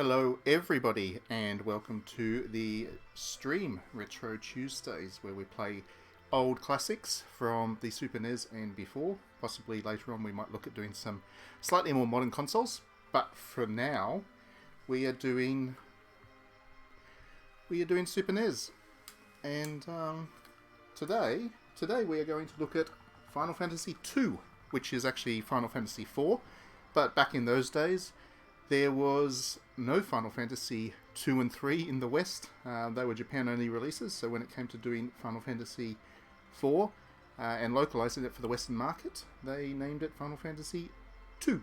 Hello everybody and welcome to the stream Retro Tuesdays where we play old classics from the Super NES and before. Possibly later on we might look at doing some slightly more modern consoles, but for now we are doing Super NES. And today we are going to look at Final Fantasy II, which is actually Final Fantasy IV, but back in those days there was no Final Fantasy 2 and 3 in the West. They were Japan-only releases, so when it came to doing Final Fantasy 4 and localizing it for the Western market, they named it Final Fantasy 2.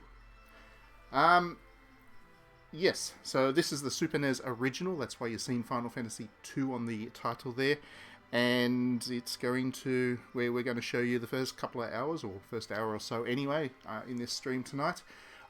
Yes, so this is the Super NES original, that's why you're seeing Final Fantasy 2 on the title there. And it's going to, where we're going to show you the first couple of hours, or first hour or so anyway, in this stream tonight.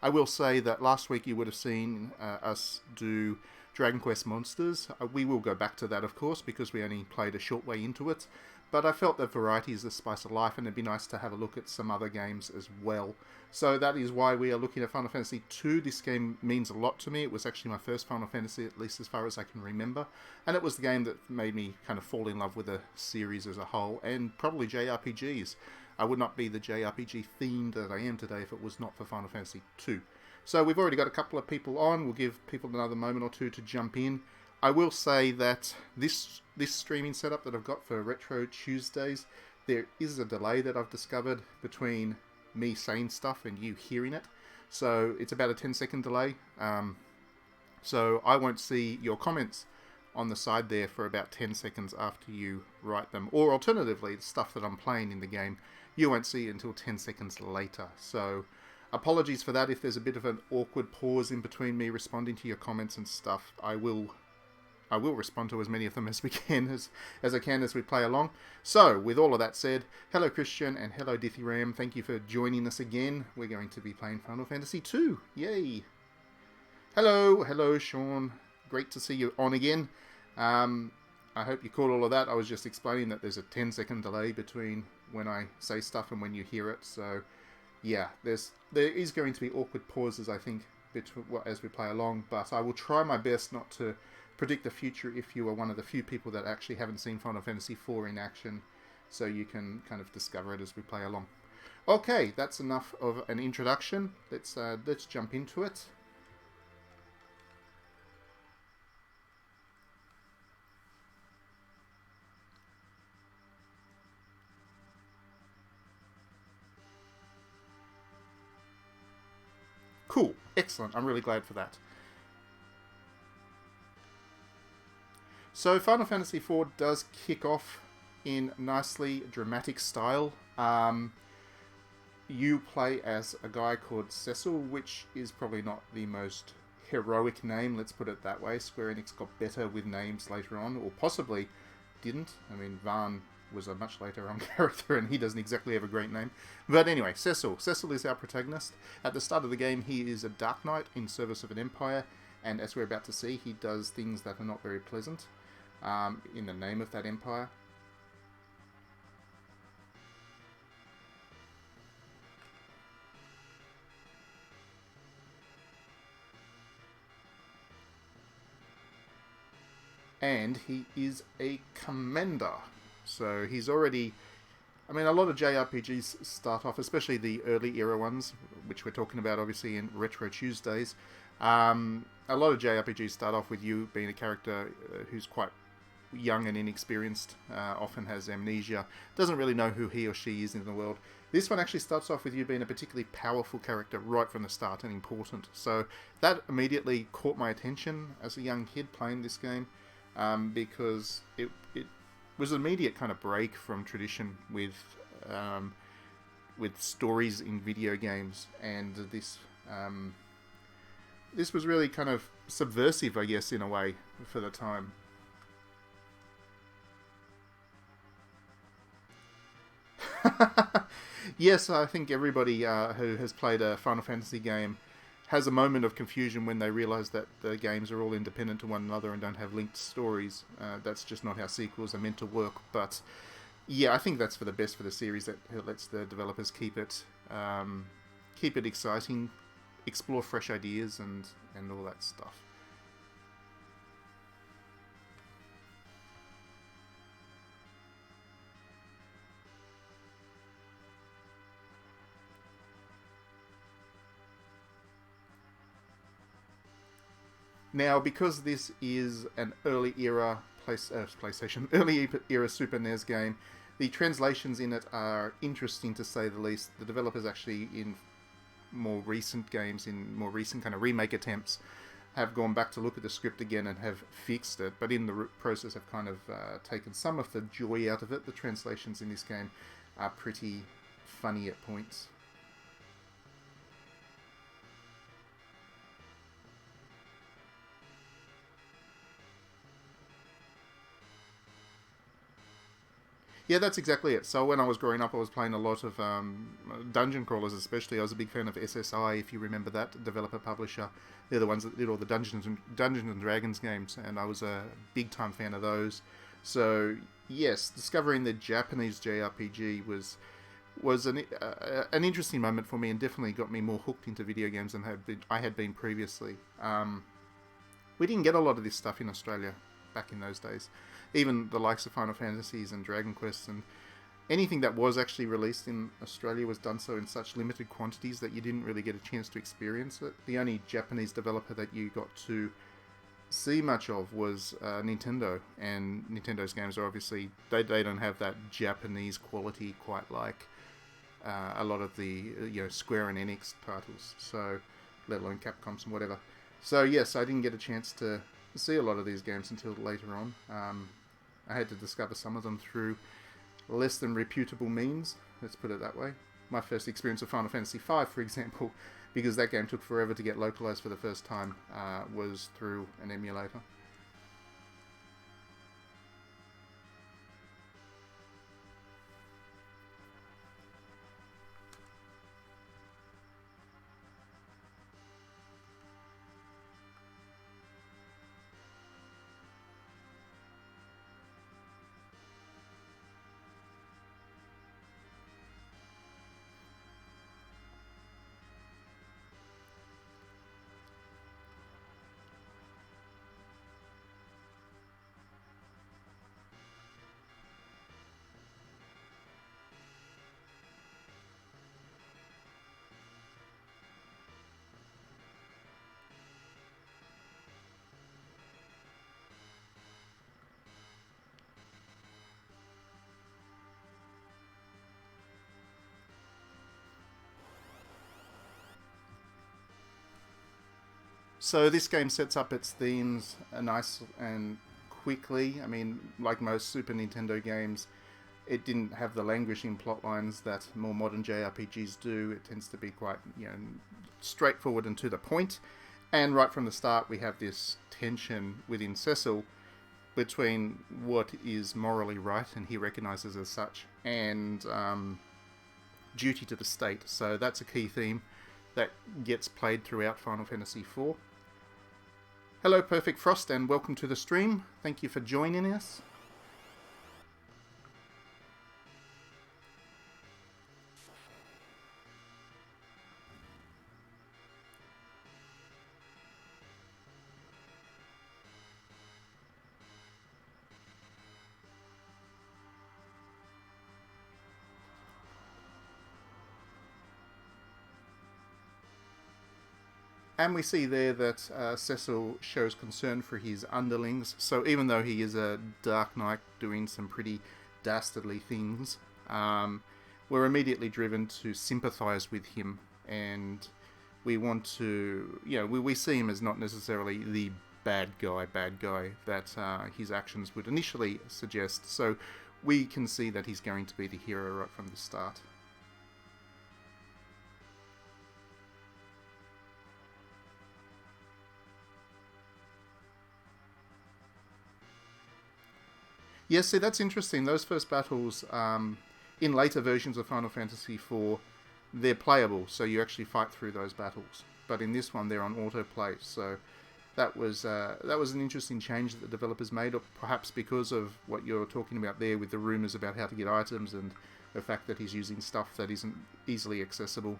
I will say that last week you would have seen us do Dragon Quest Monsters. We will go back to that, of course, because we only played a short way into it. But I felt that variety is the spice of life, and it'd be nice to have a look at some other games as well. So that is why we are looking at Final Fantasy II. This game means a lot to me. It was actually my first Final Fantasy, at least as far as I can remember. And it was the game that made me kind of fall in love with the series as a whole, and probably JRPGs. I would not be the JRPG themed that I am today if it was not for Final Fantasy II. So we've already got a couple of people on. We'll give people another moment or two to jump in. I will say that this streaming setup that I've got for Retro Tuesdays, there is a delay that I've discovered between me saying stuff and you hearing it. So it's about a 10-second delay. So I won't see your comments on the side there for about 10 seconds after you write them. Or alternatively, the stuff that I'm playing in the game, you won't see it until 10 seconds later. So apologies for that if there's a bit of an awkward pause in between me responding to your comments and stuff. I will respond to as many of them as we can, as I can as we play along. So, with all of that said, hello Christian and hello Dithyram. Thank you for joining us again. We're going to be playing Final Fantasy II. Yay! Hello Sean. Great to see you on again. I hope you caught all of that. I was just explaining that there's a 10-second delay between when I say stuff and when you hear it. So, yeah, there is going to be awkward pauses, I think, as we play along. But I will try my best not to predict the future if you are one of the few people that actually haven't seen Final Fantasy IV in action, so you can kind of discover it as we play along. Okay, that's enough of an introduction. Let's jump into it. Cool, excellent. I'm really glad for that. So Final Fantasy IV does kick off in nicely dramatic style. You play as a guy called Cecil, which is probably not the most heroic name, let's put it that way. Square Enix got better with names later on, or possibly didn't. I mean, Vaan was a much later on character, and he doesn't exactly have a great name. But anyway, Cecil. Cecil is our protagonist. At the start of the game, he is a Dark Knight in service of an empire, and as we're about to see, he does things that are not very pleasant in the name of that empire. And he is a commander. So he's already... I mean, a lot of JRPGs start off, especially the early era ones, which we're talking about obviously in Retro Tuesdays. A lot of JRPGs start off with you being a character who's quite young and inexperienced, often has amnesia, doesn't really know who he or she is in the world. This one actually starts off with you being a particularly powerful character right from the start and important. So that immediately caught my attention as a young kid playing this game, because it was an immediate kind of break from tradition with stories in video games, and this was really kind of subversive, I guess, in a way, for the time. Yes, I think everybody who has played a Final Fantasy game has a moment of confusion when they realise that the games are all independent to one another and don't have linked stories. That's just not how sequels are meant to work. But yeah, I think that's for the best for the series. That lets the developers keep it exciting, explore fresh ideas and all that stuff. Now, because this is an early era PlayStation, early era Super NES game, the translations in it are interesting to say the least. The developers actually, in more recent games, in more recent kind of remake attempts, have gone back to look at the script again and have fixed it, but in the process have kind of taken some of the joy out of it. The translations in this game are pretty funny at points. Yeah, that's exactly it. So when I was growing up, I was playing a lot of dungeon crawlers, especially. I was a big fan of SSI, if you remember that developer publisher. They're the ones that did all the Dungeons and Dragons games, and I was a big time fan of those. So yes, discovering the Japanese JRPG was an interesting moment for me, and definitely got me more hooked into video games than I had been previously. We didn't get a lot of this stuff in Australia back in those days. Even the likes of Final Fantasies and Dragon Quests, and anything that was actually released in Australia was done so in such limited quantities that you didn't really get a chance to experience it. The only Japanese developer that you got to see much of was Nintendo, and Nintendo's games are obviously, they don't have that Japanese quality quite like a lot of the Square and Enix titles, so let alone Capcom's and whatever. So yes, I didn't get a chance to see a lot of these games until later on. I had to discover some of them through less than reputable means, let's put it that way. My first experience of Final Fantasy V, for example, because that game took forever to get localized for the first time, was through an emulator. So this game sets up its themes nice and quickly. I mean, like most Super Nintendo games, it didn't have the languishing plot lines that more modern JRPGs do. It tends to be quite, straightforward and to the point. And right from the start, we have this tension within Cecil between what is morally right, and he recognizes as such, and duty to the state. So that's a key theme that gets played throughout Final Fantasy IV. Hello, Perfect Frost, and welcome to the stream. Thank you for joining us. And we see there that Cecil shows concern for his underlings. So even though he is a Dark Knight doing some pretty dastardly things, we're immediately driven to sympathise with him. And we want to, we see him as not necessarily the bad guy that his actions would initially suggest. So we can see that he's going to be the hero right from the start. Yes, see, that's interesting. Those first battles, in later versions of Final Fantasy IV, they're playable, so you actually fight through those battles. But in this one, they're on autoplay, so that was an interesting change that the developers made, or perhaps because of what you're talking about there with the rumours about how to get items and the fact that he's using stuff that isn't easily accessible.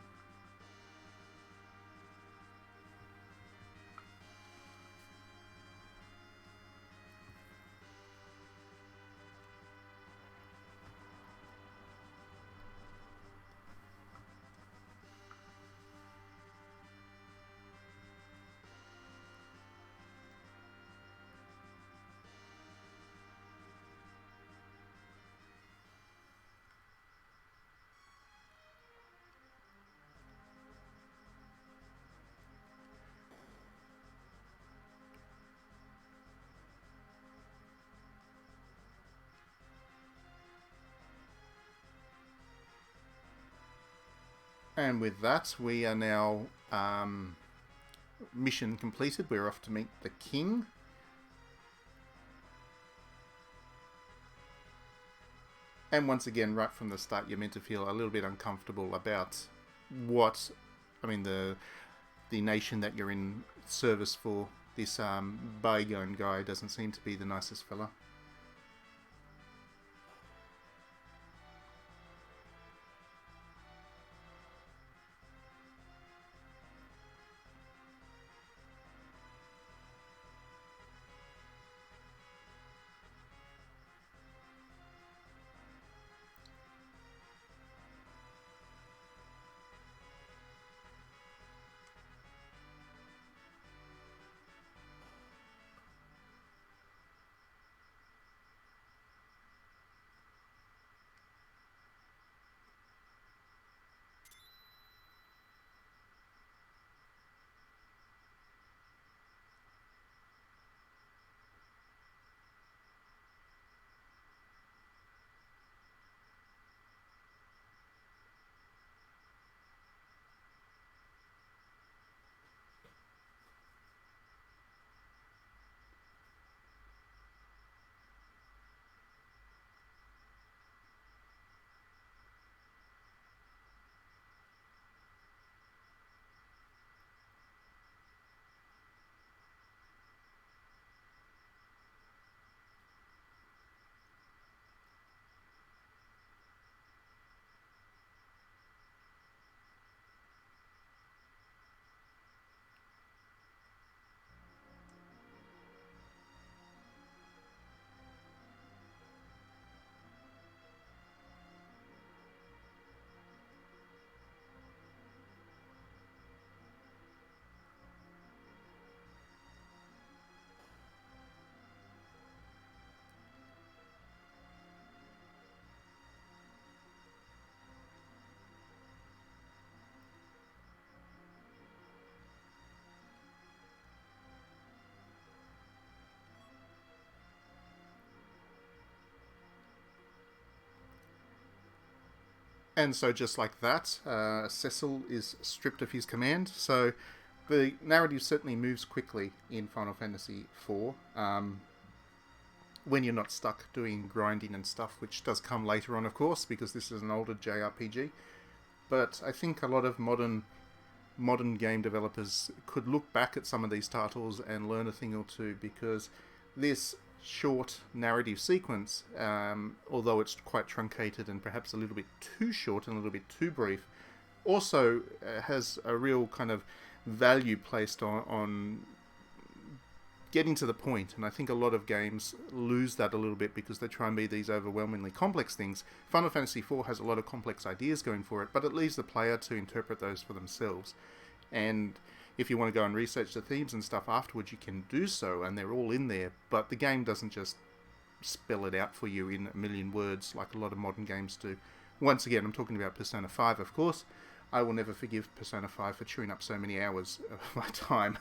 And with that, we are now mission completed. We're off to meet the king. And once again, right from the start, you're meant to feel a little bit uncomfortable about what, I mean, the nation that you're in service for. This Bygone guy doesn't seem to be the nicest fella. And so just like that, Cecil is stripped of his command. So the narrative certainly moves quickly in Final Fantasy IV. When you're not stuck doing grinding and stuff, which does come later on, of course, because this is an older JRPG. But I think a lot of modern game developers could look back at some of these titles and learn a thing or two, because this short narrative sequence, although it's quite truncated and perhaps a little bit too short and a little bit too brief, also has a real kind of value placed on getting to the point. And I think a lot of games lose that a little bit because they try and be these overwhelmingly complex things. Final Fantasy IV has a lot of complex ideas going for it, but it leaves the player to interpret those for themselves. And if you want to go and research the themes and stuff afterwards, you can do so, and they're all in there. But the game doesn't just spell it out for you in a million words like a lot of modern games do. Once again, I'm talking about Persona 5, of course. I will never forgive Persona 5 for chewing up so many hours of my time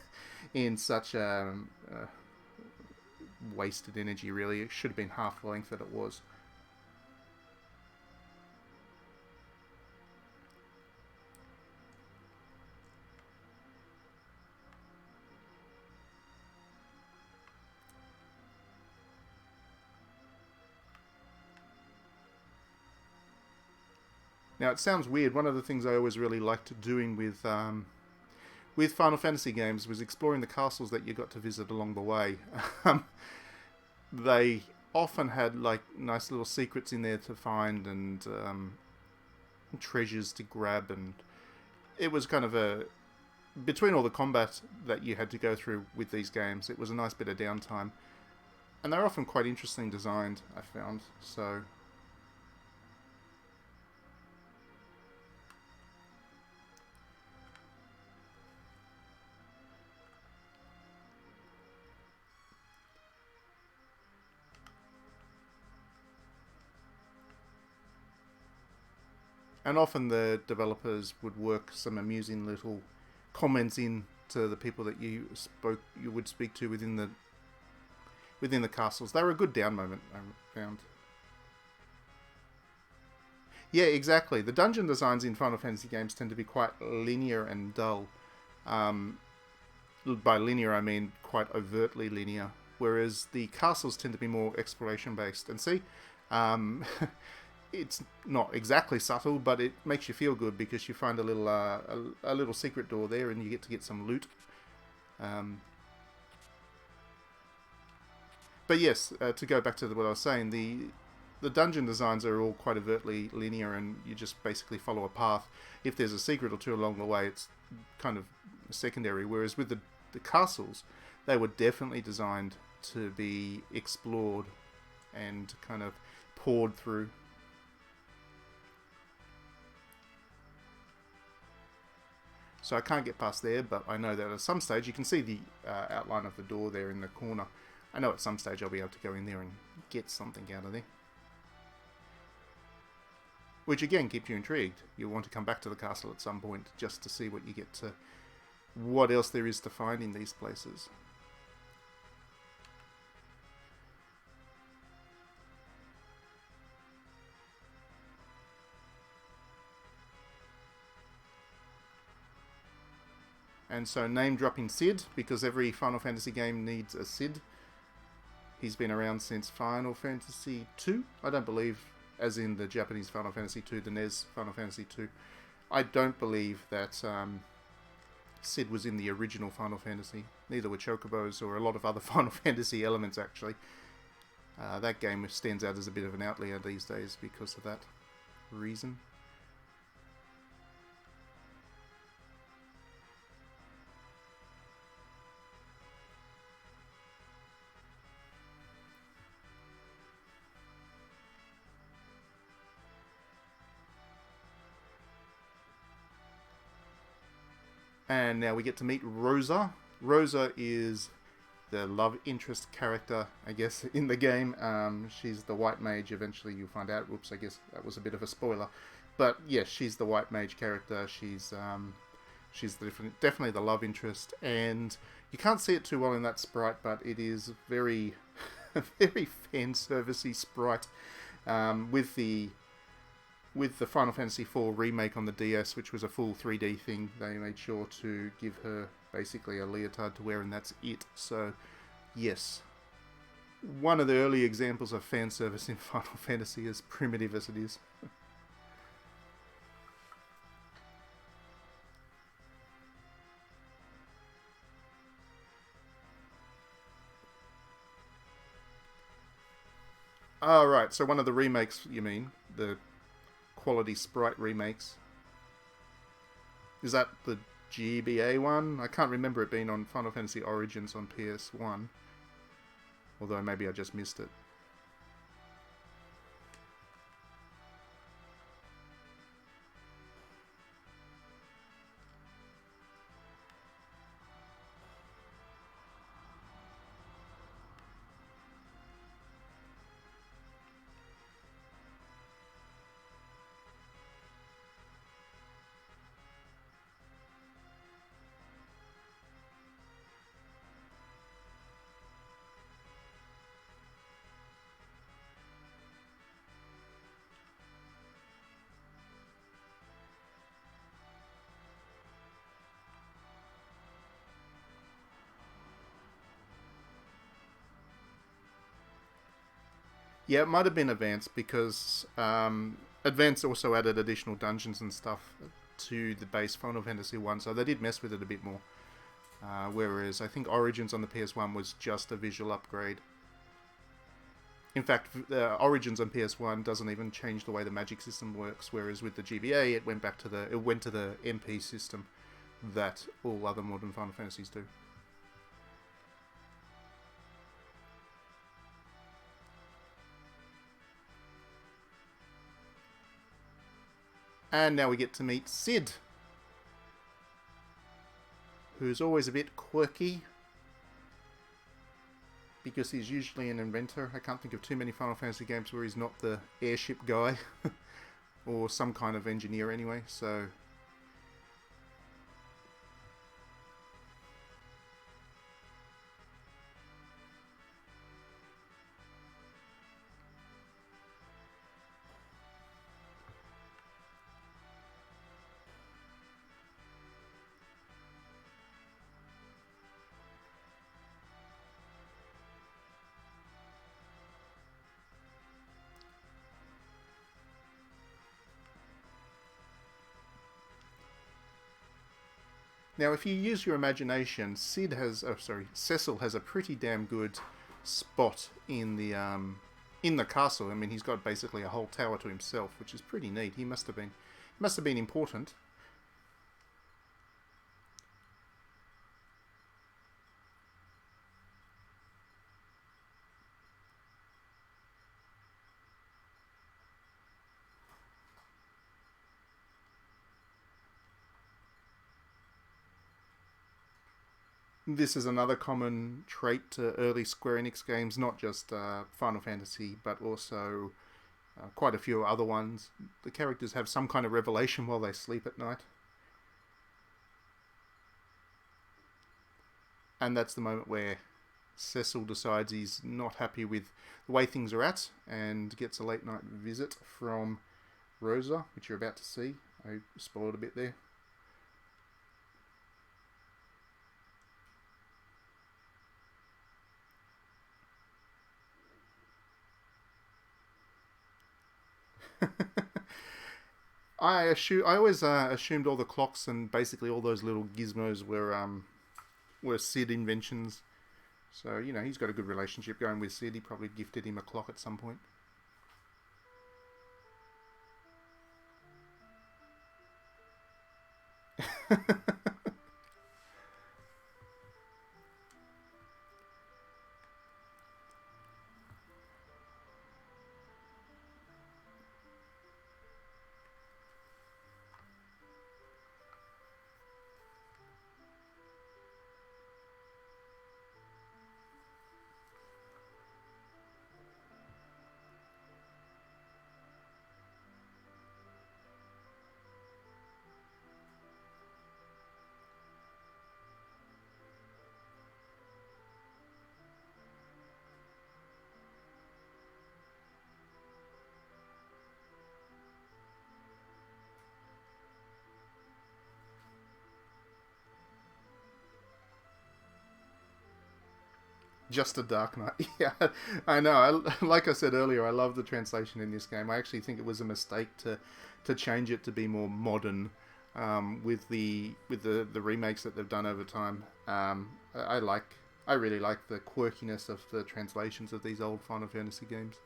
in such wasted energy, really. It should have been half the length that it was. Now, it sounds weird. One of the things I always really liked doing with Final Fantasy games was exploring the castles that you got to visit along the way. They often had like nice little secrets in there to find, and treasures to grab, and it was kind of a, between all the combat that you had to go through with these games, it was a nice bit of downtime, and they're often quite interesting designed, I found. So and often the developers would work some amusing little comments in to the people that you would speak to within the castles. They were a good down moment, I found. Yeah, exactly. The dungeon designs in Final Fantasy games tend to be quite linear and dull. Um, by linear, I mean quite overtly linear, whereas the castles tend to be more exploration based. And see, um, it's not exactly subtle, but it makes you feel good because you find a little secret door there, and you get to get some loot. Um, but yes, to go back to what I was saying, the dungeon designs are all quite overtly linear, and you just basically follow a path. If there's a secret or two along the way, it's kind of secondary. Whereas with the castles, they were definitely designed to be explored and kind of poured through. So I can't get past there, but I know that at some stage you can see the outline of the door there in the corner. I know at some stage I'll be able to go in there and get something out of there. Which again keeps you intrigued. You'll want to come back to the castle at some point just to see what you get to, what else there is to find in these places. And so name dropping Sid, because every Final Fantasy game needs a Sid. He's been around since Final Fantasy 2, I don't believe, as in the Japanese Final Fantasy 2, the NES Final Fantasy 2. I don't believe that Sid was in the original Final Fantasy. Neither were Chocobos or a lot of other Final Fantasy elements, actually. That game stands out as a bit of an outlier these days because of that reason. And now we get to meet Rosa. Rosa is the love interest character, I guess, in the game. She's the white mage. Eventually you'll find out. Whoops, I guess that was a bit of a spoiler. But yes, she's the white mage character. She's definitely the love interest. And you can't see it too well in that sprite, but it is very, very fan-servicey sprite. With the Final Fantasy IV remake on the DS, which was a full 3D thing, they made sure to give her basically a leotard to wear, and that's it. So, yes. One of the early examples of fan service in Final Fantasy, as primitive as it is. Oh, right, so one of the remakes, you mean? The quality sprite remakes. Is that the GBA one? I can't remember it being on Final Fantasy Origins on PS1. Although maybe I just missed it. Yeah, it might have been Advance because Advance also added additional dungeons and stuff to the base Final Fantasy 1, so they did mess with it a bit more. Whereas I think Origins on the PS1 was just a visual upgrade. In fact, Origins on PS1 doesn't even change the way the magic system works, whereas with the GBA it went to the MP system that all other modern Final Fantasies do. And now we get to meet Sid, who's always a bit quirky, because he's usually an inventor. I can't think of too many Final Fantasy games where he's not the airship guy, or some kind of engineer anyway, so... Now, if you use your imagination, Cecil has a pretty damn good spot in the castle. I mean, he's got basically a whole tower to himself, which is pretty neat. He must have been important. This is another common trait to early Square Enix games, not just Final Fantasy, but also quite a few other ones. The characters have some kind of revelation while they sleep at night. And that's the moment where Cecil decides he's not happy with the way things are at and gets a late night visit from Rosa, which you're about to see. I spoiled a bit there. I always assumed all the clocks and basically all those little gizmos were Sid inventions. So he's got a good relationship going with Sid. He probably gifted him a clock at some point. Just a Dark Knight. Yeah, I know. Like I said earlier, I love the translation in this game. I actually think it was a mistake to change it to be more modern with the remakes that they've done over time. I really like the quirkiness of the translations of these old Final Fantasy games.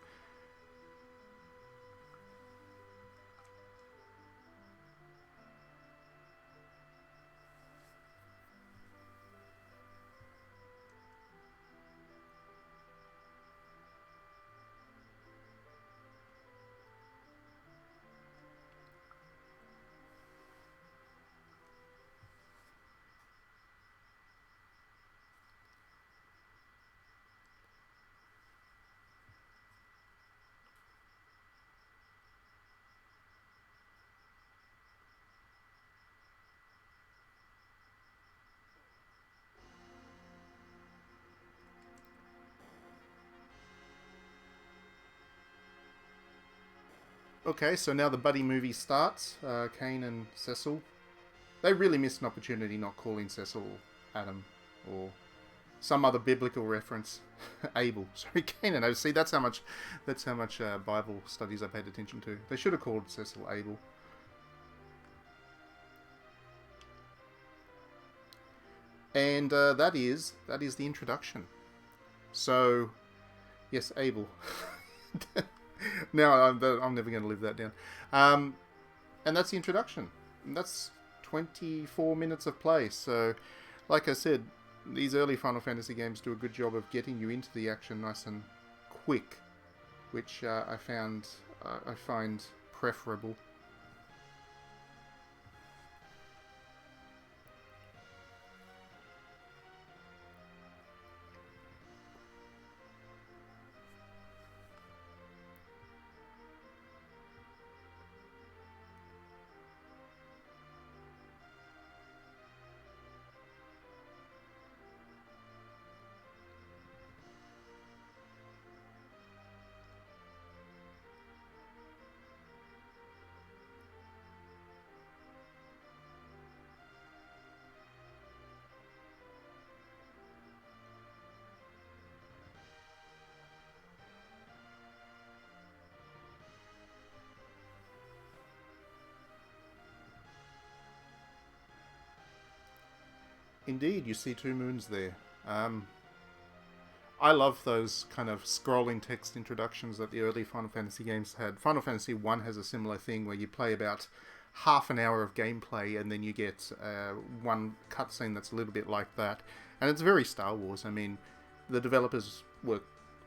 Okay, so now the buddy movie starts. Kane and Cecil. They really missed an opportunity not calling Cecil Adam or some other biblical reference. Abel. Sorry, Canaan. Oh, see, that's how much Bible studies I paid attention to. They should have called Cecil Abel. And that is the introduction. So, yes, Abel. Now I'm never going to live that down. And that's the introduction. And that's 24 minutes of play. So, like I said, these early Final Fantasy games do a good job of getting you into the action nice and quick, which I find preferable. Indeed, you see two moons there. I love those kind of scrolling text introductions that the early Final Fantasy games had. Final Fantasy 1 has a similar thing where you play about half an hour of gameplay and then you get one cutscene that's a little bit like that. And it's very Star Wars. I mean, the developers were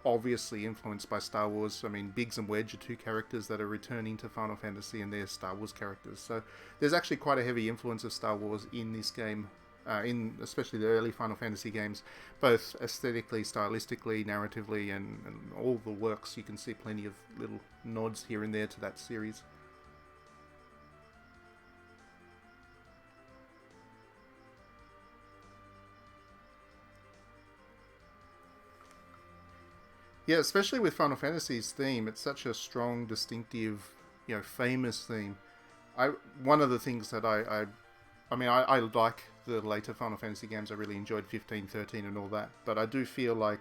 obviously influenced by Star Wars. I mean, Biggs and Wedge are two characters that are returning to Final Fantasy and they're Star Wars characters. So there's actually quite a heavy influence of Star Wars in this game. In especially the early Final Fantasy games, both aesthetically, stylistically, narratively, and all the works. You can see plenty of little nods here and there to that series. Yeah, especially with Final Fantasy's theme, it's such a strong, distinctive, famous theme. One of the things that I like the later Final Fantasy games. I really enjoyed 15, 13 and all that. But I do feel like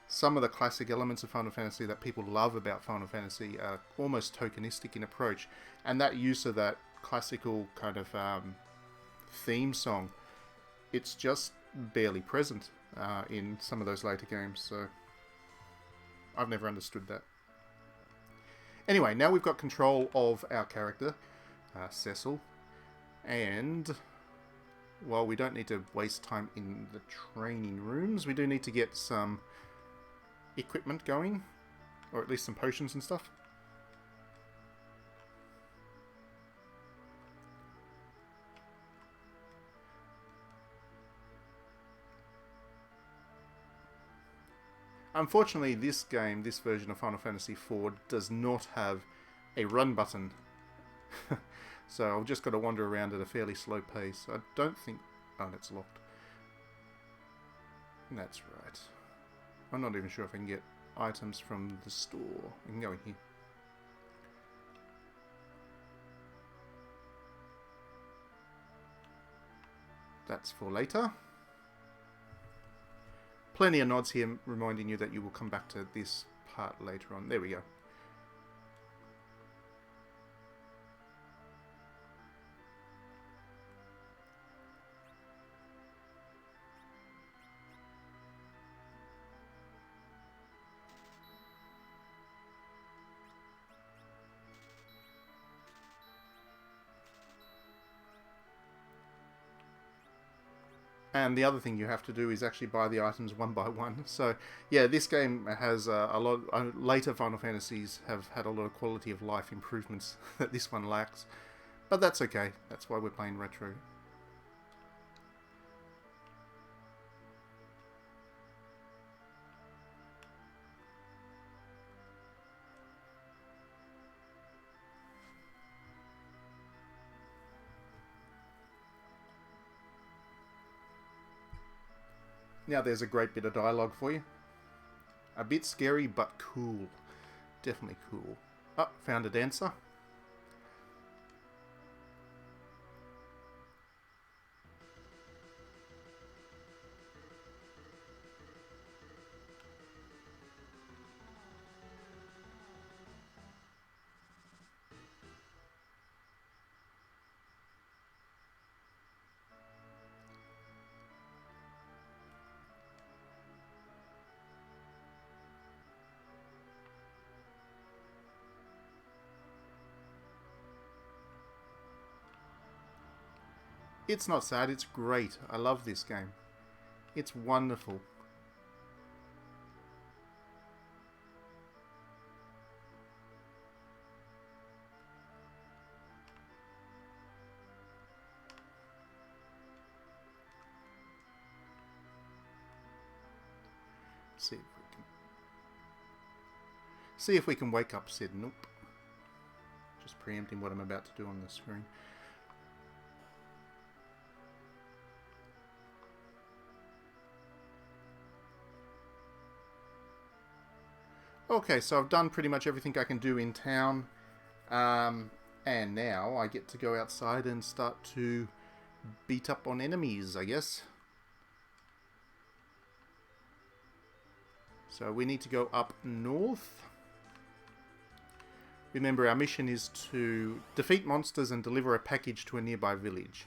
some of the classic elements of Final Fantasy that people love about Final Fantasy are almost tokenistic in approach. And that use of that classical kind of theme song, it's just barely present in some of those later games. So I've never understood that. Anyway, now we've got control of our character, Cecil. And while we don't need to waste time in the training rooms, we do need to get some equipment going, or at least some potions and stuff. Unfortunately, this game, this version of Final Fantasy IV, does not have a run button. So I've just got to wander around at a fairly slow pace. I don't think... Oh, that's locked. That's right. I'm not even sure if I can get items from the store. I can go in here. That's for later. Plenty of nods here reminding you that you will come back to this part later on. There we go. And the other thing you have to do is actually buy the items one by one. So, yeah, this game has a lot... later Final Fantasies have had a lot of quality of life improvements that this one lacks. But that's okay. That's why we're playing retro. Now there's a great bit of dialogue for you. A bit scary, but cool. Definitely cool. Oh, found a dancer. It's not sad, it's great. I love this game. It's wonderful. See if we can wake up Sid. Nope. Just preempting what I'm about to do on the screen. Okay, so I've done pretty much everything I can do in town. And now I get to go outside and start to beat up on enemies, I guess. So we need to go up north. Remember, our mission is to defeat monsters and deliver a package to a nearby village.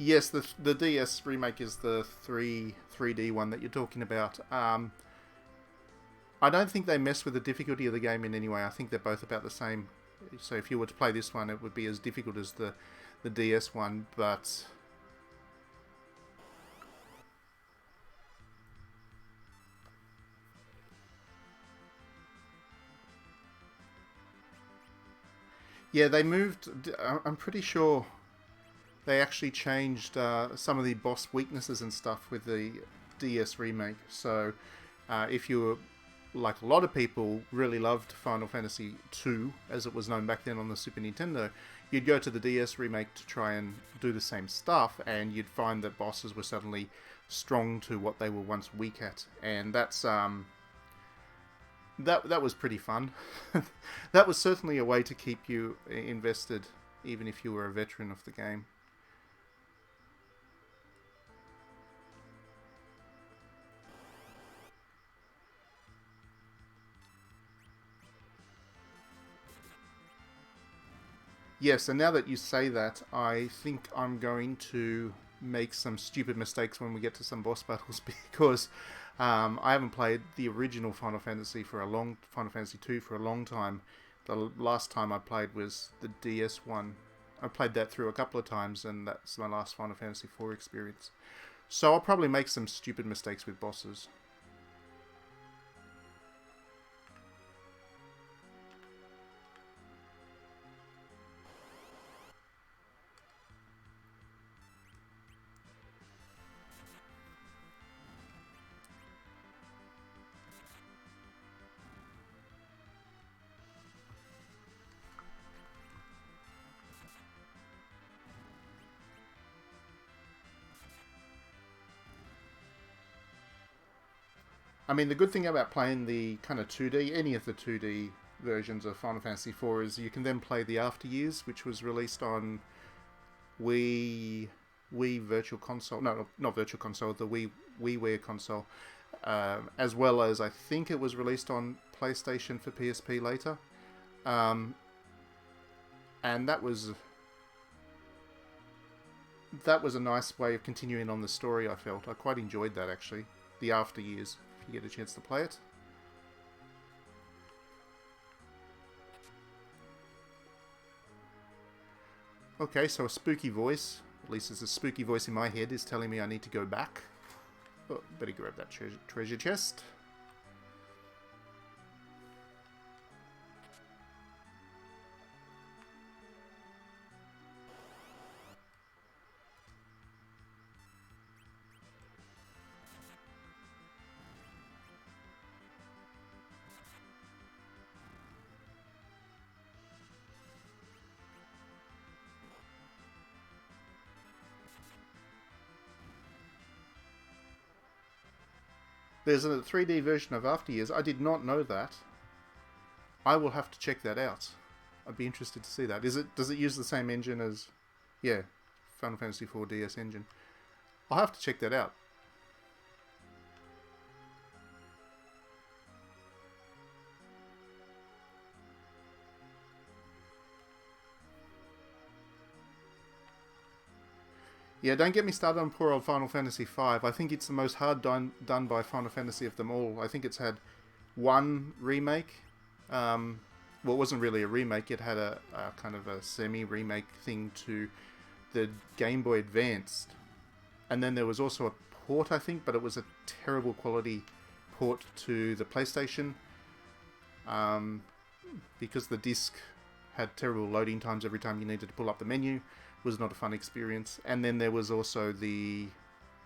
Yes, the DS remake is the 3D one that you're talking about. I don't think they mess with the difficulty of the game in any way. I think they're both about the same. So if you were to play this one, it would be as difficult as the DS one, but yeah, they moved. I'm pretty sure they actually changed some of the boss weaknesses and stuff with the DS remake. So if you were, like a lot of people, really loved Final Fantasy II, as it was known back then on the Super Nintendo, you'd go to the DS remake to try and do the same stuff, and you'd find that bosses were suddenly strong to what they were once weak at, and that was pretty fun. That was certainly a way to keep you invested, even if you were a veteran of the game. Yes, and now that you say that, I think I'm going to make some stupid mistakes when we get to some boss battles because I haven't played the original Final Fantasy 2 for a long time. The last time I played was the DS one. I played that through a couple of times, and that's my last Final Fantasy 4 experience. So I'll probably make some stupid mistakes with bosses. I mean, the good thing about playing the kind of 2D, any of the 2D versions of Final Fantasy 4 is you can then play the After Years, which was released on Wii, Wii Virtual Console. No, not Virtual Console, the WiiWare console. As well as I think it was released on PlayStation for PSP later. Um, and that was a nice way of continuing on the story, I felt. I quite enjoyed that, actually. The After Years, if you get a chance to play it. Okay, so a spooky voice, at least it's a spooky voice in my head, is telling me I need to go back. Oh, better grab that treasure chest. There's a 3D version of After Years. I did not know that. I will have to check that out. I'd be interested to see that. Does it use the same engine as, yeah, Final Fantasy 4 DS engine? I'll have to check that out. Yeah, don't get me started on poor old Final Fantasy V. I think it's the most hard done by Final Fantasy of them all. I think it's had one remake. Well, it wasn't really a remake. It had a kind of a semi-remake thing to the Game Boy Advance. And then there was also a port, I think, but it was a terrible quality port to the PlayStation. Because the disc had terrible loading times every time you needed to pull up the menu. Was not a fun experience. And then there was also the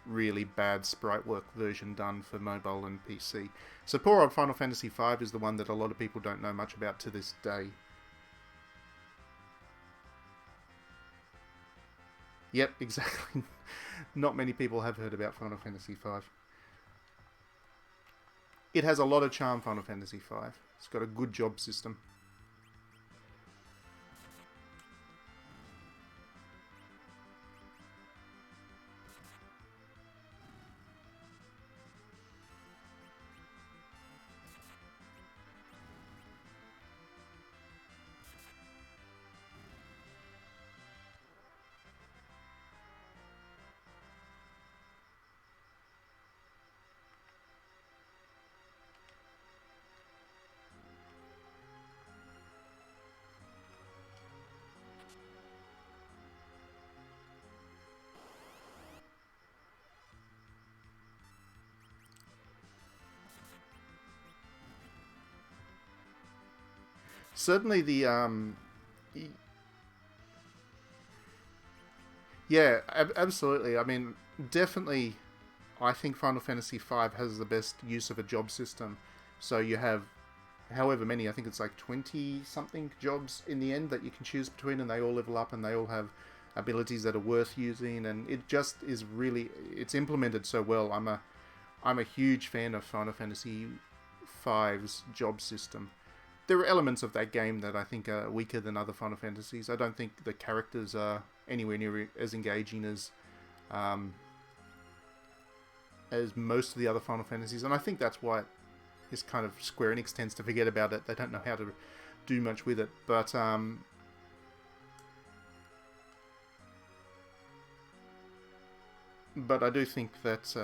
really bad sprite work version done for mobile and PC. So poor old Final Fantasy V is the one that a lot of people don't know much about to this day. Yep, exactly. Not many people have heard about Final Fantasy V. It has a lot of charm, Final Fantasy V. It's got a good job system. Certainly the y- yeah, absolutely. I mean, definitely. I think Final Fantasy V has the best use of a job system. So you have however many, I think it's like 20 something jobs in the end that you can choose between, and they all level up and they all have abilities that are worth using, and it just is really, it's implemented so well. I'm a huge fan of Final Fantasy V's job system. There are elements of that game that I think are weaker than other Final Fantasies. I don't think the characters are anywhere near as engaging um, as most of the other Final Fantasies, and I think that's why it's kind of Square Enix tends to forget about it. They don't know how to do much with it, but I do think that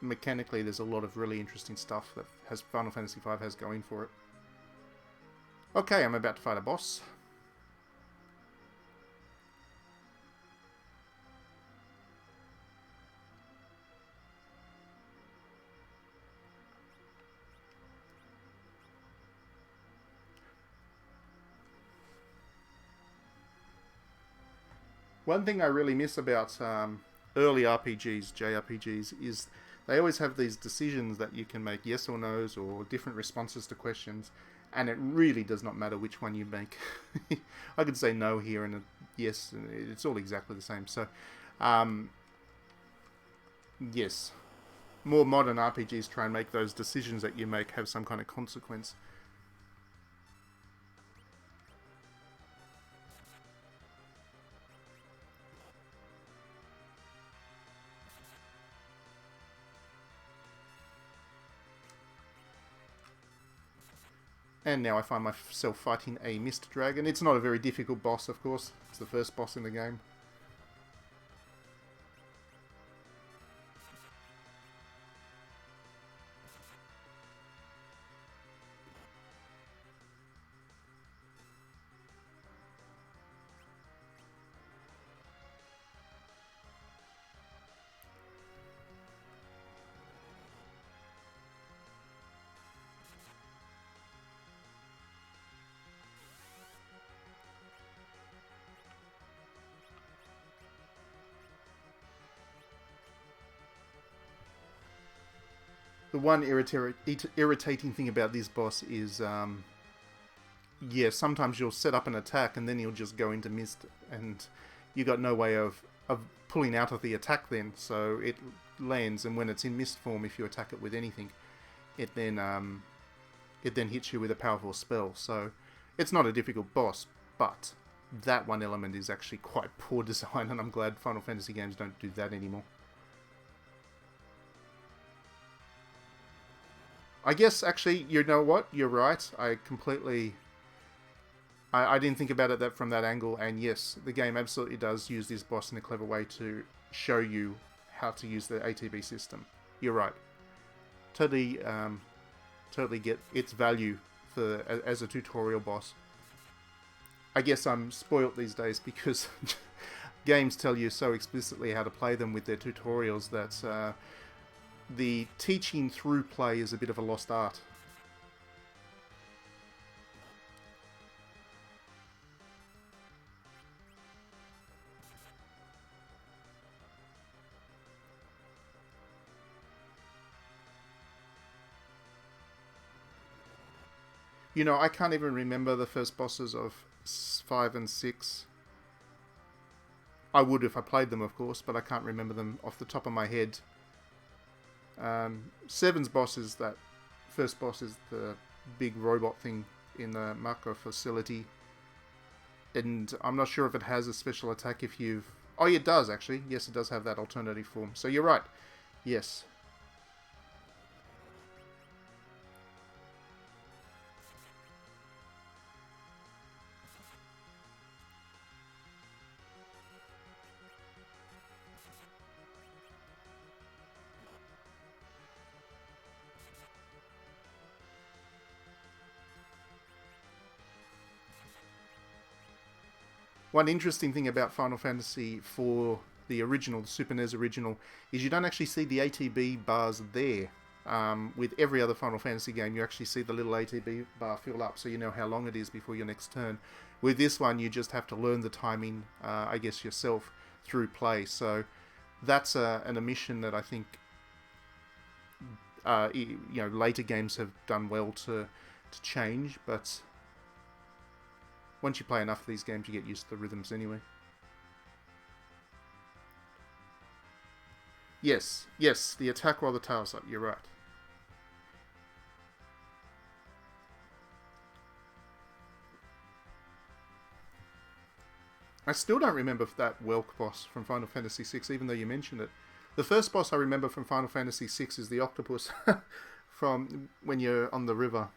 mechanically there's a lot of really interesting stuff that has Final Fantasy V has going for it. Okay, I'm about to fight a boss. One thing I really miss about early RPGs, JRPGs, is they always have these decisions that you can make yes or no's or different responses to questions, and it really does not matter which one you make. I could say no here and a yes, and it's all exactly the same. So, um, yes, more modern RPGs try and make those decisions that you make have some kind of consequence. And now I find myself fighting a mist dragon. It's not a very difficult boss, of course. It's the first boss in the game. The one irritating thing about this boss is, yeah, sometimes you'll set up an attack and then he'll just go into mist, and you got no way of pulling out of the attack then. So it lands, and when it's in mist form, if you attack it with anything, it then hits you with a powerful spell. So it's not a difficult boss, but that one element is actually quite poor design, and I'm glad Final Fantasy games don't do that anymore. I guess actually, you know what? You're right. I didn't think about it that from that angle, and yes, the game absolutely does use this boss in a clever way to show you how to use the ATB system. You're right. Totally, totally get its value for as a tutorial boss. I guess I'm spoilt these days because games tell you so explicitly how to play them with their tutorials that the teaching through play is a bit of a lost art. You know, I can't even remember the first bosses of 5 and 6. I would if I played them, of course, but I can't remember them off the top of my head. Seven's boss is that first boss is the big robot thing in the Mako facility, and I'm not sure if it has a special attack if you've. Oh, it does actually. Yes, it does have that alternative form. So you're right. Yes. One interesting thing about Final Fantasy for the original, the Super NES original, is you don't actually see the ATB bars there. With every other Final Fantasy game, you actually see the little ATB bar fill up, so you know how long it is before your next turn. With this one, you just have to learn the timing, I guess, yourself through play. So that's an omission that I think later games have done well to change. But once you play enough of these games, you get used to the rhythms anyway. Yes, the attack while the tail's up. You're right. I still don't remember that Welk boss from Final Fantasy VI, even though you mentioned it. The first boss I remember from Final Fantasy VI is the octopus from when you're on the river.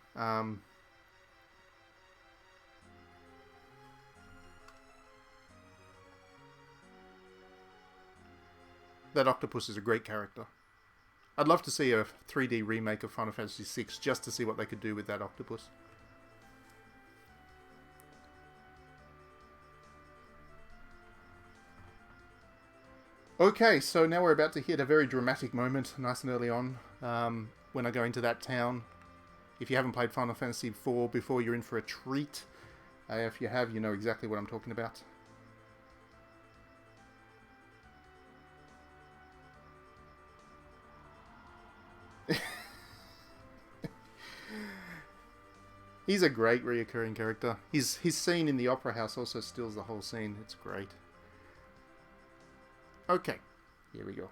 That octopus is a great character. I'd love to see a 3D remake of Final Fantasy VI just to see what they could do with that octopus. Okay, so now we're about to hit a very dramatic moment, nice and early on, when I go into that town. If you haven't played Final Fantasy IV before, you're in for a treat. If you have, you know exactly what I'm talking about. He's a great reoccurring character. His scene in the opera house also steals the whole scene. It's great. Okay, here we go.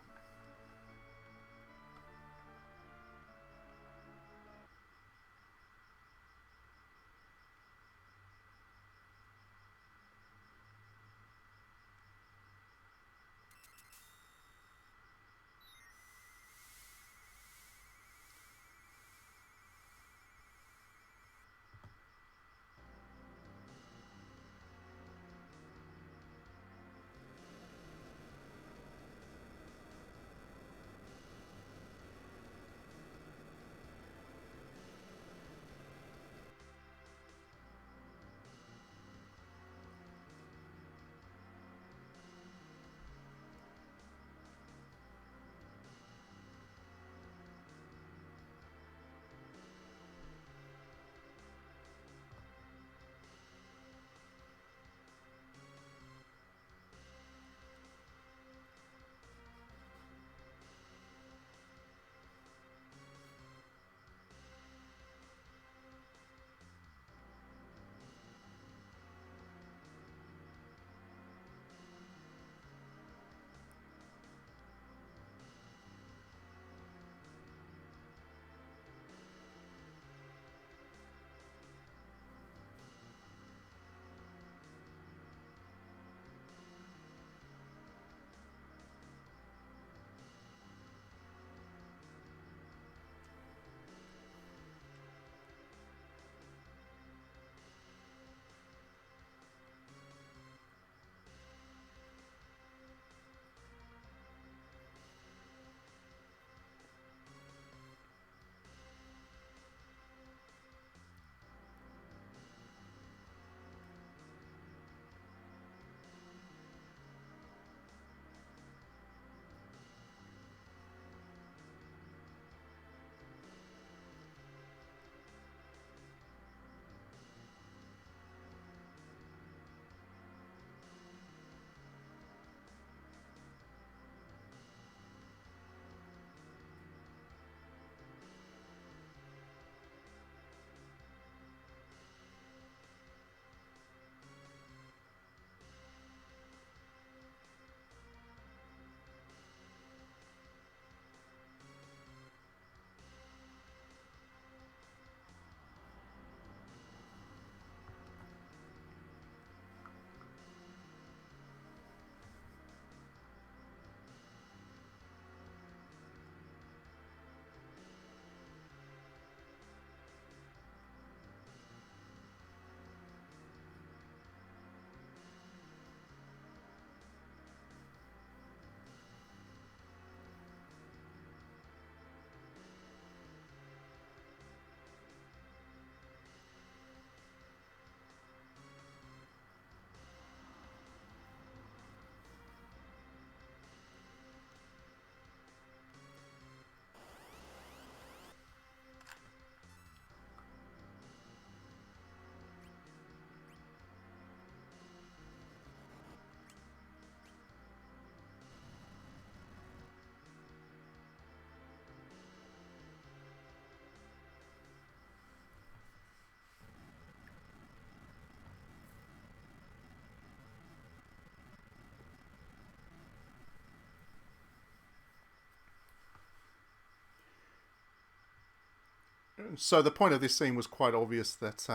So the point of this scene was quite obvious that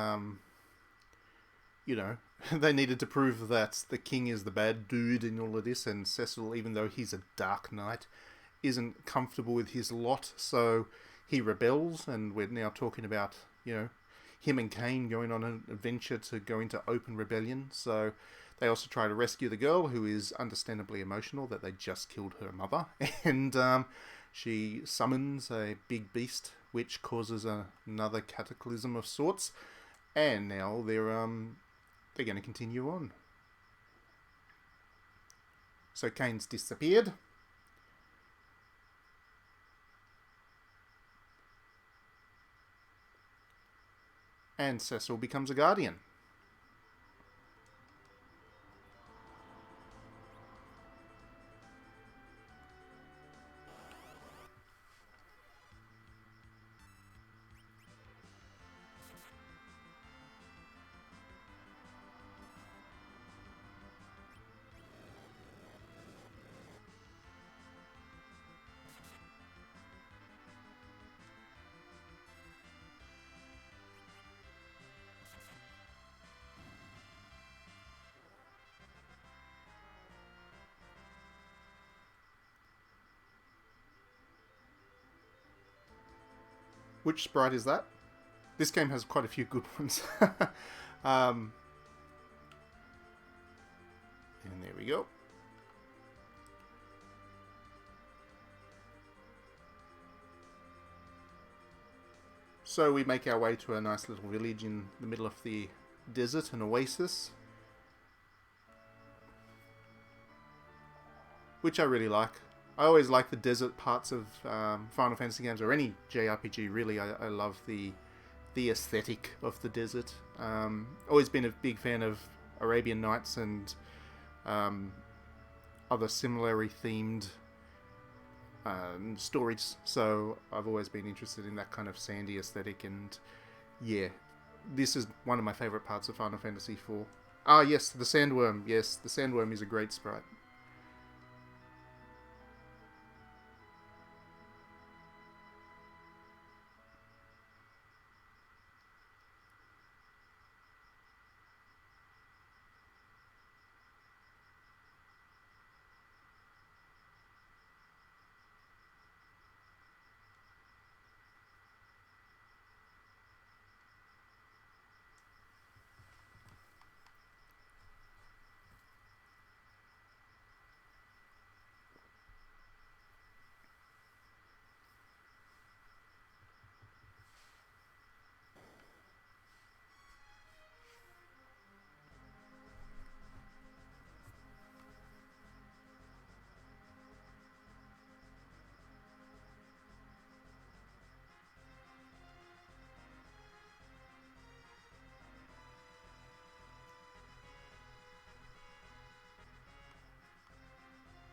you know, they needed to prove that the king is the bad dude in all of this, and Cecil, even though he's a dark knight, isn't comfortable with his lot, so he rebels, and we're now talking about, you know, him and Kane going on an adventure to go into open rebellion. So they also try to rescue the girl, who is understandably emotional that they just killed her mother, and she summons a big beast, which causes another cataclysm of sorts, and now they're going to continue on. So Kane's disappeared. And Cecil becomes a guardian. Which sprite is that? This game has quite a few good ones. um, and there we go. So we make our way to a nice little village in the middle of the desert, an oasis, which I really like. I always like the desert parts of Final Fantasy games, or any JRPG really. I love the aesthetic of the desert. Always been a big fan of Arabian Nights and other similarly themed stories, so I've always been interested in that kind of sandy aesthetic, and yeah, this is one of my favourite parts of Final Fantasy IV. Ah yes, the sandworm. Yes, the sandworm is a great sprite.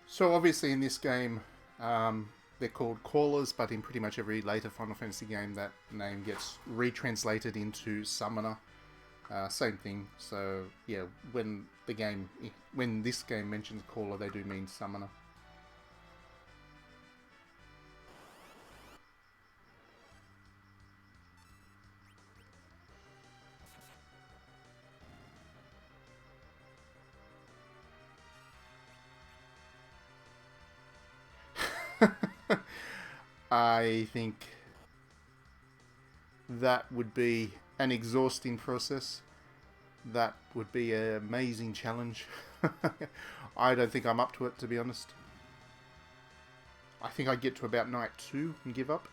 So obviously in this game, they're called callers, but in pretty much every later Final Fantasy game, that name gets retranslated into summoner. Same thing. So yeah, when this game mentions caller, they do mean summoner. I think that would be an exhausting process. That would be an amazing challenge. I don't think I'm up to it, to be honest. I think I'd get to about night 2 and give up.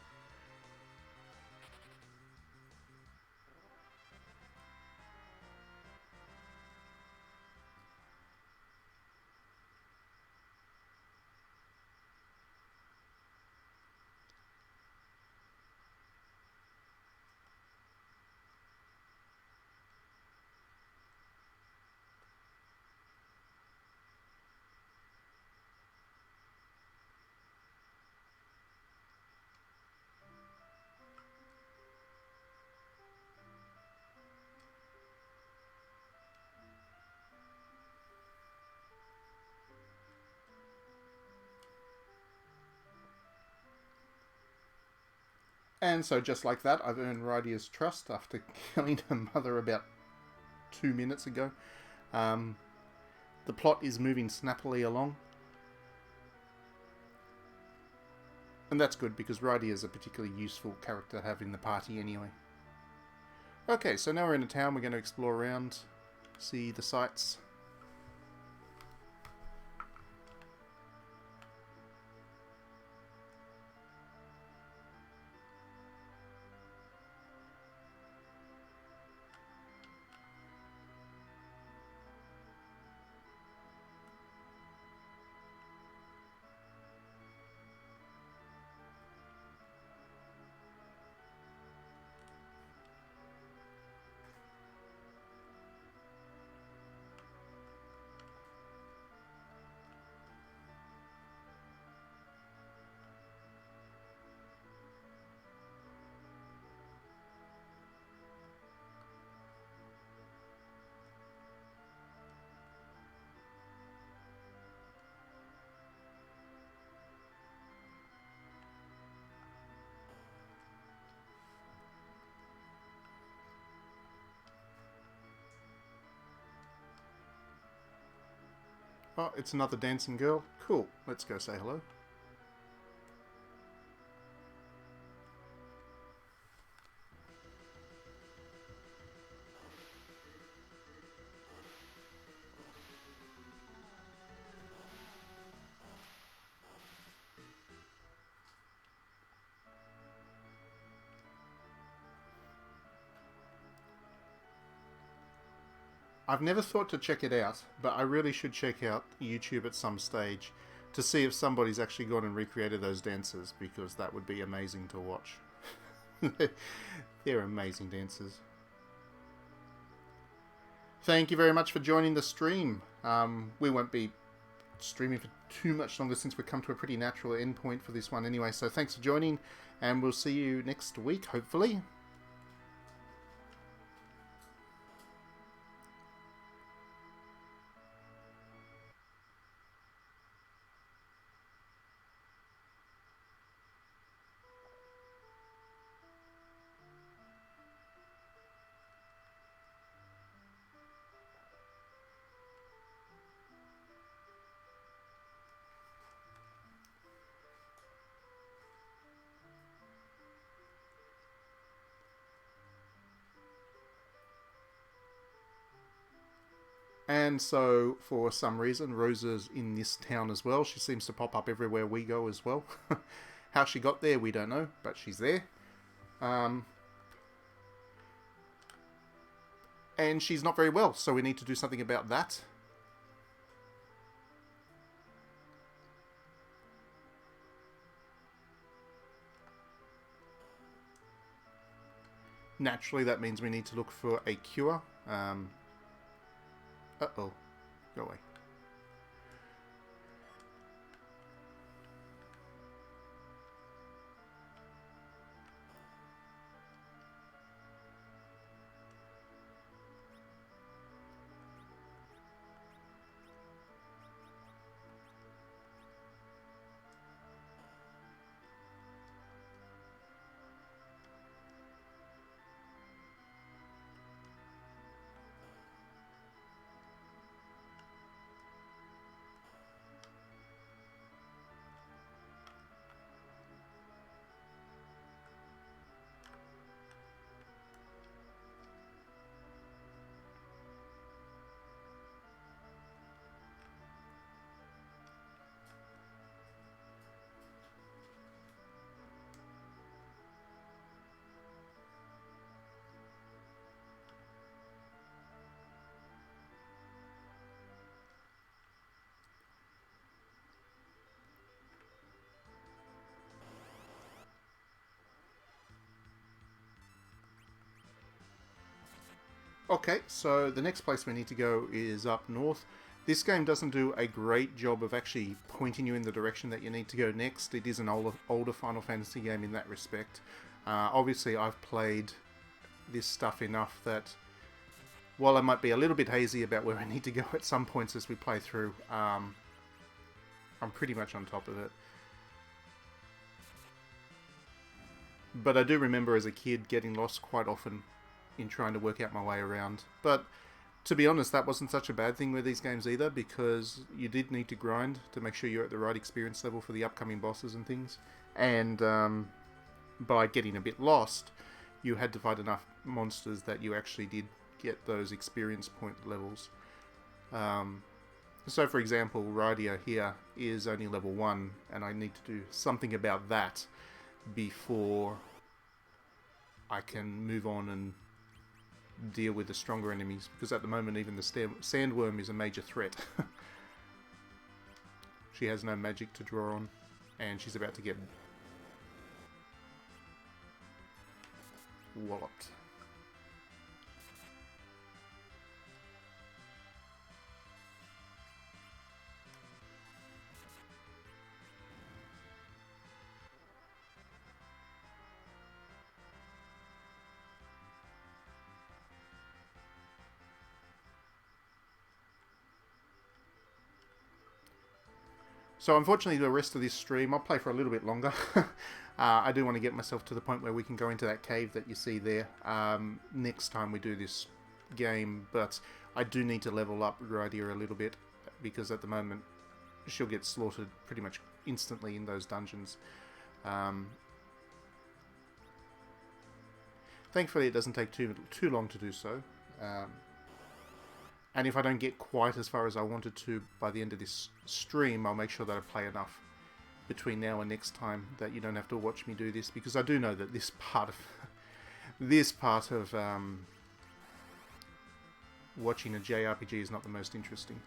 And so just like that, I've earned Rydia's trust after killing her mother about 2 minutes ago. The plot is moving snappily along. And that's good, because Rydia is a particularly useful character to have in the party anyway. Okay, so now we're in a town. We're going to explore around, see the sights. Oh, it's another dancing girl. Cool. Let's go say hello. I've never thought to check it out, but I really should check out YouTube at some stage to see if somebody's actually gone and recreated those dances, because that would be amazing to watch. They're amazing dancers. Thank you very much for joining the stream. We won't be streaming for too much longer since we've come to a pretty natural end point for this one anyway, so thanks for joining, and we'll see you next week, hopefully. And so, for some reason, Rosa's in this town as well. She seems to pop up everywhere we go as well. How she got there, we don't know, but she's there. And she's not very well, so we need to do something about that. Naturally, that means we need to look for a cure. Uh-oh. Go away. Okay, so the next place we need to go is up north. This game doesn't do a great job of actually pointing you in the direction that you need to go next. It is an older Final Fantasy game in that respect. Obviously, I've played this stuff enough that while I might be a little bit hazy about where I need to go at some points as we play through, I'm pretty much on top of it. But I do remember as a kid getting lost quite often in trying to work out my way around. But to be honest, that wasn't such a bad thing with these games either, because you did need to grind to make sure you're at the right experience level for the upcoming bosses and things. And by getting a bit lost, you had to fight enough monsters that you actually did get those experience point levels. So for example, Rydia here is only level 1, and I need to do something about that before I can move on and deal with the stronger enemies, because at the moment even the sandworm is a major threat. She has no magic to draw on, and she's about to get walloped. So unfortunately the rest of this stream, I'll play for a little bit longer. I do want to get myself to the point where we can go into that cave that you see there next time we do this game, but I do need to level up Rydia a little bit, because at the moment she'll get slaughtered pretty much instantly in those dungeons. Thankfully it doesn't take too long to do so. And if I don't get quite as far as I wanted to by the end of this stream, I'll make sure that I play enough between now and next time that you don't have to watch me do this, because I do know that this part of watching a JRPG is not the most interesting.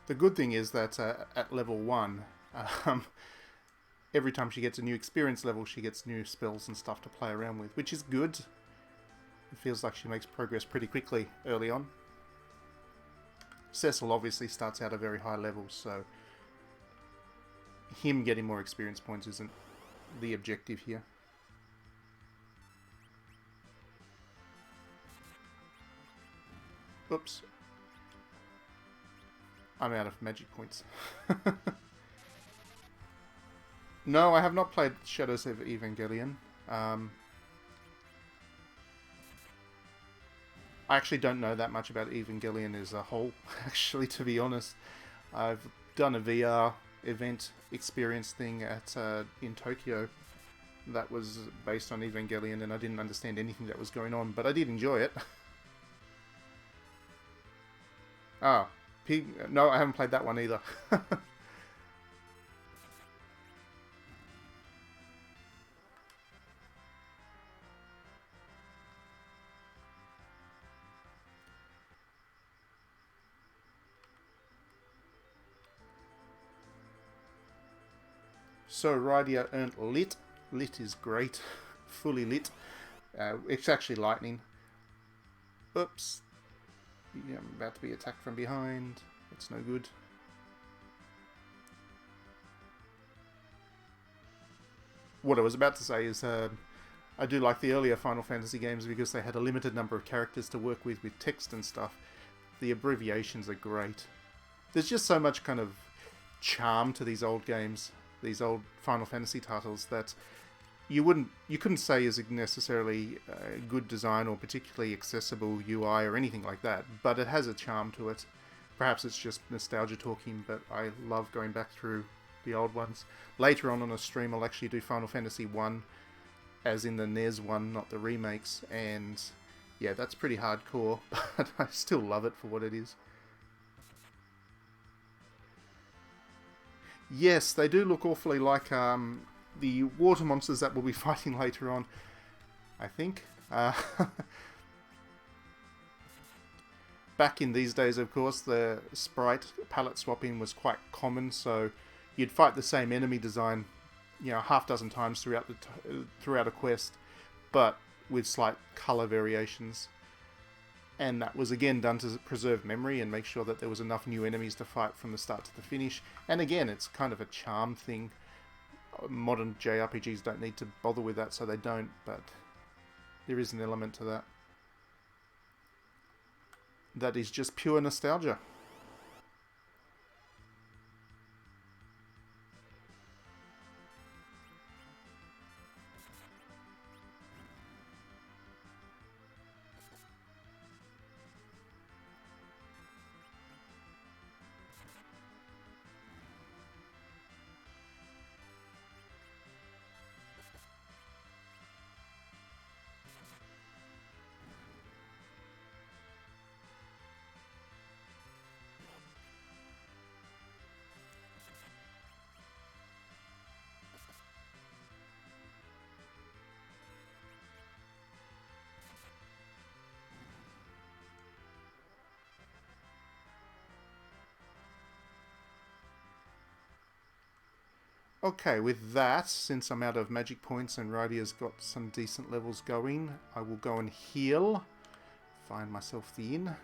The good thing is that at level 1, every time she gets a new experience level, she gets new spells and stuff to play around with, which is good. It feels like she makes progress pretty quickly early on. Cecil obviously starts out at very high levels, so him getting more experience points isn't the objective here. Oops. I'm out of magic points. No, I have not played Shadows of Evangelion. I actually don't know that much about Evangelion as a whole, actually, to be honest. I've done a VR event experience thing at in Tokyo that was based on Evangelion, and I didn't understand anything that was going on, but I did enjoy it. Ah. No, I haven't played that one either. So Rydia earned lit. Lit is great. Fully lit. It's actually lightning. Oops. Yeah, I'm about to be attacked from behind. That's no good. What I was about to say is I do like the earlier Final Fantasy games because they had a limited number of characters to work with text and stuff. The abbreviations are great. There's just so much kind of charm to these old games, these old Final Fantasy titles, that you couldn't say is necessarily a good design or particularly accessible UI or anything like that, but it has a charm to it. Perhaps it's just nostalgia talking, but I love going back through the old ones. Later on a stream, I'll actually do Final Fantasy 1, as in the NES one, not the remakes, and yeah, that's pretty hardcore, but I still love it for what it is. Yes, they do look awfully like the water monsters that we'll be fighting later on, I think. Back in these days, of course, the sprite palette swapping was quite common, so you'd fight the same enemy design, you know, half dozen times throughout a quest, but with slight color variations. And that was again done to preserve memory and make sure that there was enough new enemies to fight from the start to the finish. And again, it's kind of a charm thing. Modern JRPGs don't need to bother with that, so they don't, but there is an element to that. That is just pure nostalgia. Okay, with that, since I'm out of magic points and Radia's got some decent levels going, I will go and heal. Find myself the inn.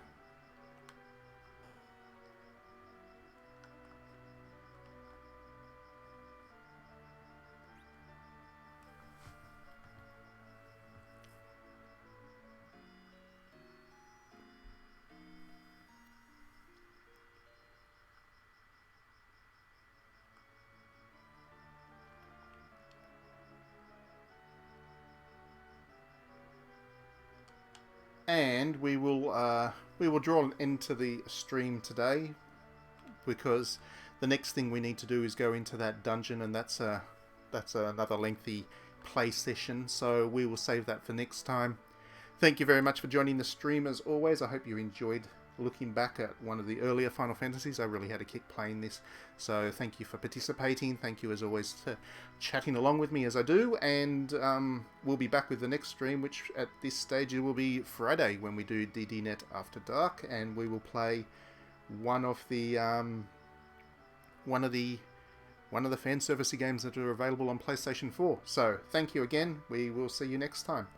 And we will draw an end to the stream today, because the next thing we need to do is go into that dungeon, and that's another lengthy play session, so we will save that for next time. Thank you very much for joining the stream as always. I hope you enjoyed looking back at one of the earlier Final Fantasies. I really had a kick playing this, so thank you for participating. Thank you as always for chatting along with me as I do, and we'll be back with the next stream, which at this stage it will be Friday when we do DDNet After Dark, and we will play one of the fan servicey games that are available on PlayStation 4. So thank you again. We will see you next time.